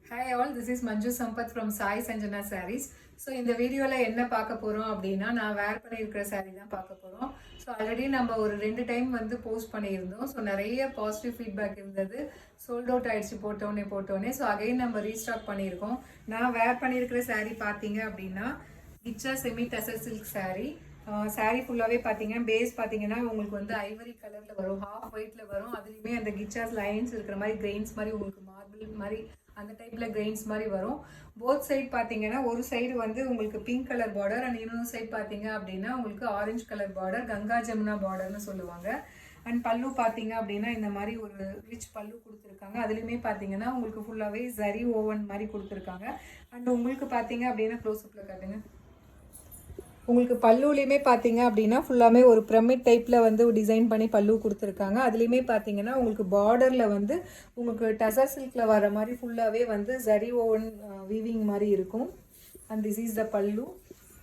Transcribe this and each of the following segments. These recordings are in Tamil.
Hi all, this is Manju Sampath from Sai Sanjana Sarees. So இந்த வீடியோவில் என்ன பார்க்க போகிறோம் அப்படின்னா நான் வேர் பண்ணியிருக்கிற சாரீ தான் பார்க்க போகிறோம். ஸோ ஆல்ரெடி நம்ம ஒரு 2 டைம் வந்து போஸ்ட் பண்ணியிருந்தோம். ஸோ நிறைய பாசிட்டிவ் ஃபீட்பேக் இருந்தது. சோல்ட் அவுட் ஆகிடுச்சு போட்டோன்னே. ஸோ அகைன் நம்ம ரீஸ்டாக் பண்ணியிருக்கோம். நான் வேர் பண்ணியிருக்கிற சாரீ பார்த்தீங்க அப்படின்னா கிச்சா செமி டசர் சில்க் சாரீ. சாரீ ஃபுல்லாகவே பார்த்தீங்கன்னா பேஸ் பார்த்தீங்கன்னா உங்களுக்கு வந்து ஐவரி கலரில் வரும், ஹாஃப் ஒயிட்டில் வரும். அதுலேயுமே அந்த கிச்சாஸ் லைன்ஸ் இருக்கிற மாதிரி கிரெயின்ஸ் மாதிரி உங்களுக்கு மார்பிள் மாதிரி அந்த டைப்பில் கிரெயின்ஸ் மாதிரி வரும். போத் சைட் பார்த்தீங்கன்னா ஒரு சைடு வந்து உங்களுக்கு பிங்க் கலர் பார்டர் அண்ட் இன்னொரு சைடு பார்த்தீங்க அப்படின்னா உங்களுக்கு orange colour border, Ganga Jamuna பார்டர்னு சொல்லுவாங்க. அண்ட் பல்லு பார்த்தீங்க அப்படின்னா இந்த மாதிரி ஒரு ரிச் பல்லு கொடுத்துருக்காங்க. அதுலேயுமே பார்த்தீங்கன்னா உங்களுக்கு ஃபுல்லாகவே ஜரி ஓவன் மாதிரி கொடுத்துருக்காங்க. அண்ட் உங்களுக்கு பார்த்தீங்க அப்படின்னா க்ளோஸ்அப்பில் காட்டுங்க. உங்களுக்கு பல்லுலேயுமே பார்த்தீங்க அப்படின்னா ஃபுல்லாமே ஒரு பிரமிட் டைப்பில் வந்து டிசைன் பண்ணி பல்லு கொடுத்துருக்காங்க. அதுலேயுமே பார்த்தீங்கன்னா உங்களுக்கு பார்டரில் வந்து உங்களுக்கு டசர் சில்கில் வர மாதிரி ஃபுல்லாகவே வந்து ஜரி ஓவன் வீவிங் மாதிரி இருக்கும். அண்ட் திஸ் இஸ் த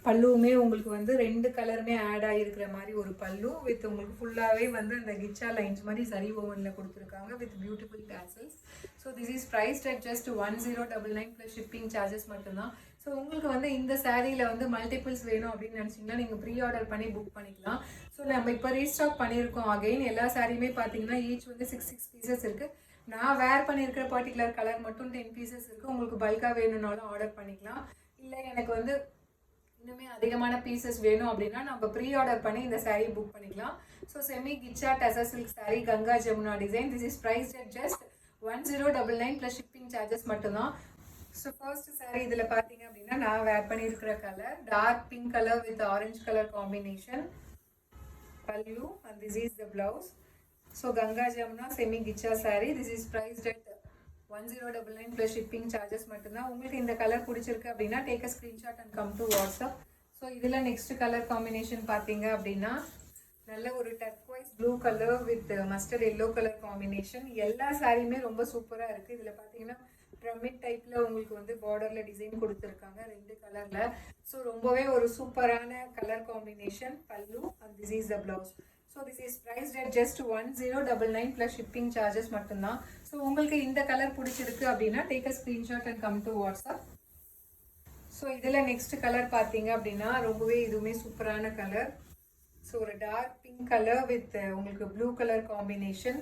பல்லுவுமே உங்களுக்கு வந்து 2 கலருமே ஆட் ஆகிருக்கிற மாதிரி ஒரு பல்லு வித் உங்களுக்கு ஃபுல்லாகவே வந்து அந்த கிச்சா லைன்ஸ் மாதிரி சரி ஓவனில் கொடுத்துருக்காங்க with beautiful tassels. So this is priced at just 1099 plus shipping charges மட்டும்தான். ஸோ உங்களுக்கு வந்து இந்த சாரியில் வந்து மல்டிபிள்ஸ் வேணும் அப்படின்னு நினச்சிங்கன்னா நீங்கள் ப்ரீ ஆர்டர் பண்ணி புக் பண்ணிக்கலாம். ஸோ நம்ம இப்போ ரீஸ்டாக் பண்ணியிருக்கோம். அகைன் எல்லா சாரியுமே பார்த்தீங்கன்னா ஈச் வந்து 6 பீசஸ் இருக்குது. நான் வேர் பண்ணியிருக்கிற பர்டிகுலர் கலர் மட்டும் 10 பீசஸ் இருக்குது. உங்களுக்கு பல்காக வேணும்னாலும் ஆர்டர் பண்ணிக்கலாம். இல்லை எனக்கு வந்து இன்னுமே அதிகமான பீசஸ் வேணும் அப்படின்னா நம்ம ப்ரீ ஆர்டர் பண்ணி இந்த சாரீ புக் பண்ணிக்கலாம். So semi kicha tussar silk sari Ganga Jamuna design. This is priced at just 1099 plus shipping charges மட்டும்தான். ஸோ ஃபர்ஸ்ட் சாரீ இதில் பார்த்தீங்க அப்படின்னா நான் வேர் பண்ணியிருக்கிற colour dark pink colour with orange colour combination. Pallu and this is the blouse. So Ganga Jamuna semi kicha sari. This is priced at 1099 plus shipping charges மட்டும்தான். உங்களுக்கு இந்த கலர் பிடிச்சிருக்கு அப்படின்னா take a screenshot and come to WhatsApp. So இதில் நெக்ஸ்ட் கலர் காம்பினேஷன் பார்த்தீங்க அப்படின்னா நல்ல ஒரு turquoise blue colour with mustard yellow colour combination. எல்லா சாரியுமே ரொம்ப சூப்பராக இருக்குது. இதில் பார்த்தீங்கன்னா பிரமிட் டைப்பில் உங்களுக்கு வந்து பார்டரில் டிசைன் கொடுத்துருக்காங்க 2 கலரில். ஸோ ரொம்பவே ஒரு சூப்பரான colour combination. Pallu and this is the blouse. So this is priced at just 1099 plus shipping charges மட்டும்தான். ஸோ உங்களுக்கு இந்த கலர் பிடிச்சிருக்கு அப்படின்னா take a screenshot and come to WhatsApp. So இதில் நெக்ஸ்ட் கலர் பார்த்தீங்க அப்படின்னா ரொம்பவே இதுவுமே சூப்பரான கலர். ஸோ ஒரு டார்க் பிங்க் கலர் வித் உங்களுக்கு ப்ளூ கலர் காம்பினேஷன்.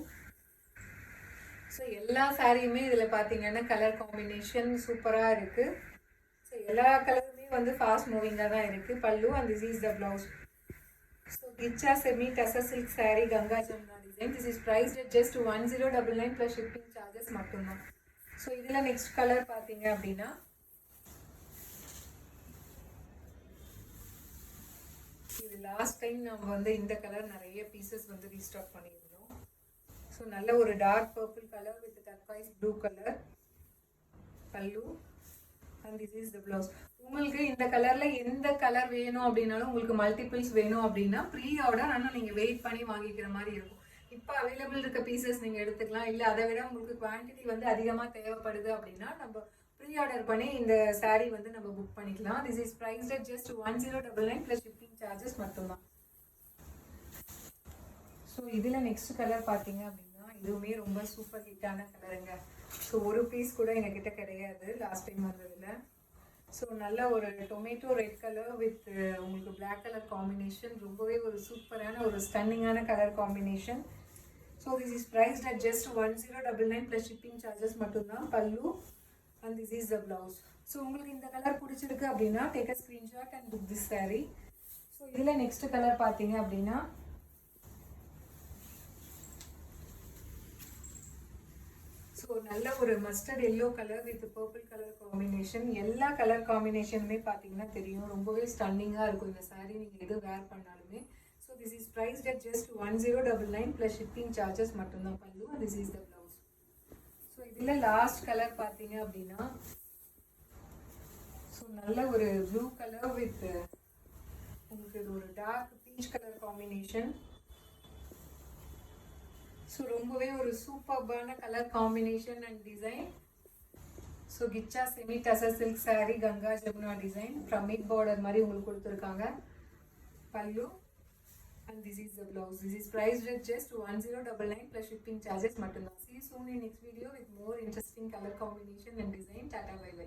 ஸோ எல்லா சாரியுமே இதில் பார்த்தீங்கன்னா கலர் காம்பினேஷன் சூப்பராக இருக்குது. ஸோ எல்லா கலருமே வந்து ஃபாஸ்ட் மூவிங்காக தான் இருக்குது. பல்லு and this is the blouse. So kicha semi tussar silk sari Ganga Jamuna design. This is priced at just 1099 plus shipping charges மட்டும்தான். ஸோ இதில் நெக்ஸ்ட் கலர் பார்த்தீங்க அப்படின்னா இது லாஸ்ட் டைம் நம்ம வந்து இந்த கலர் நிறைய பீசஸ் வந்து ரீஸ்டாக் பண்ணியிருந்தோம். ஸோ நல்ல ஒரு dark purple colour with turquoise blue colour. Pallu and this is the blouse. உங்களுக்கு இந்த கலரில் எந்த கலர் வேணும் அப்படின்னாலும் உங்களுக்கு மல்டிபிள்ஸ் வேணும் அப்படின்னா ப்ரீ ஆர்டர், ஆனால் நீங்கள் வெயிட் பண்ணி வாங்கிக்கிற மாதிரி இருக்கும். இப்போ அவைலபிள் இருக்க பீசஸ் நீங்கள் எடுத்துக்கலாம். இல்லை அதை விட உங்களுக்கு குவான்டிட்டி வந்து அதிகமாக தேவைப்படுது அப்படின்னா நம்ம ப்ரீ ஆர்டர் பண்ணி இந்த சாரீ வந்து நம்ம புக் பண்ணிக்கலாம். This is priced at just 1099 plus shipping charges மட்டும்தான். ஸோ இதில் நெக்ஸ்ட் கலர் பார்த்தீங்க அப்படின்னா இதுவுமே ரொம்ப சூப்பர் ஹிட்டான கலருங்க. ஸோ ஒரு பீஸ் கூட எங்ககிட்ட கிடையாது லாஸ்ட் டைம் வந்ததில். ஸோ நல்ல ஒரு டொமேட்டோ ரெட் கலர் வித் உங்களுக்கு பிளாக் கலர் காம்பினேஷன். ரொம்பவே ஒரு சூப்பரான ஒரு ஸ்டன்னிங்கான colour combination. So this is priced at just 1099 plus shipping charges மட்டும்தான். Pallu and this is the blouse. So உங்களுக்கு இந்த கலர் பிடிச்சிருக்கு அப்படின்னா take a screenshot and book this sari. So இதில் நெக்ஸ்ட் கலர் பார்த்தீங்க அப்படின்னா ஸோ நல்ல ஒரு mustard yellow colour with purple colour combination. எல்லா கலர் காம்பினேஷனுமே பார்த்தீங்கன்னா தெரியும் ரொம்பவே ஸ்டன்னிங்காக இருக்கும் இந்த சாரீ நீங்கள் எது வேர் பண்ணாலுமே. So this is priced at just 1099 plus shipping charges மட்டும்தான். Pallu and this is the blouse. So இதில் லாஸ்ட் கலர் பார்த்தீங்க அப்படின்னா ஸோ நல்ல ஒரு ப்ளூ கலர் வித் உங்களுக்கு இது ஒரு dark peach colour combination. So ரொம்பவே ஒரு சூப்பர்பான colour combination and design. So kicha semi tussar silk sari Ganga Jamuna design. Pyramid border மாதிரி உங்களுக்கு கொடுத்துருக்காங்க. பல்லு and this is the blouse. This is priced at just 1099 plus shipping charges mattumda. See you soon in next video with more interesting color combination and design. Tata, bye bye.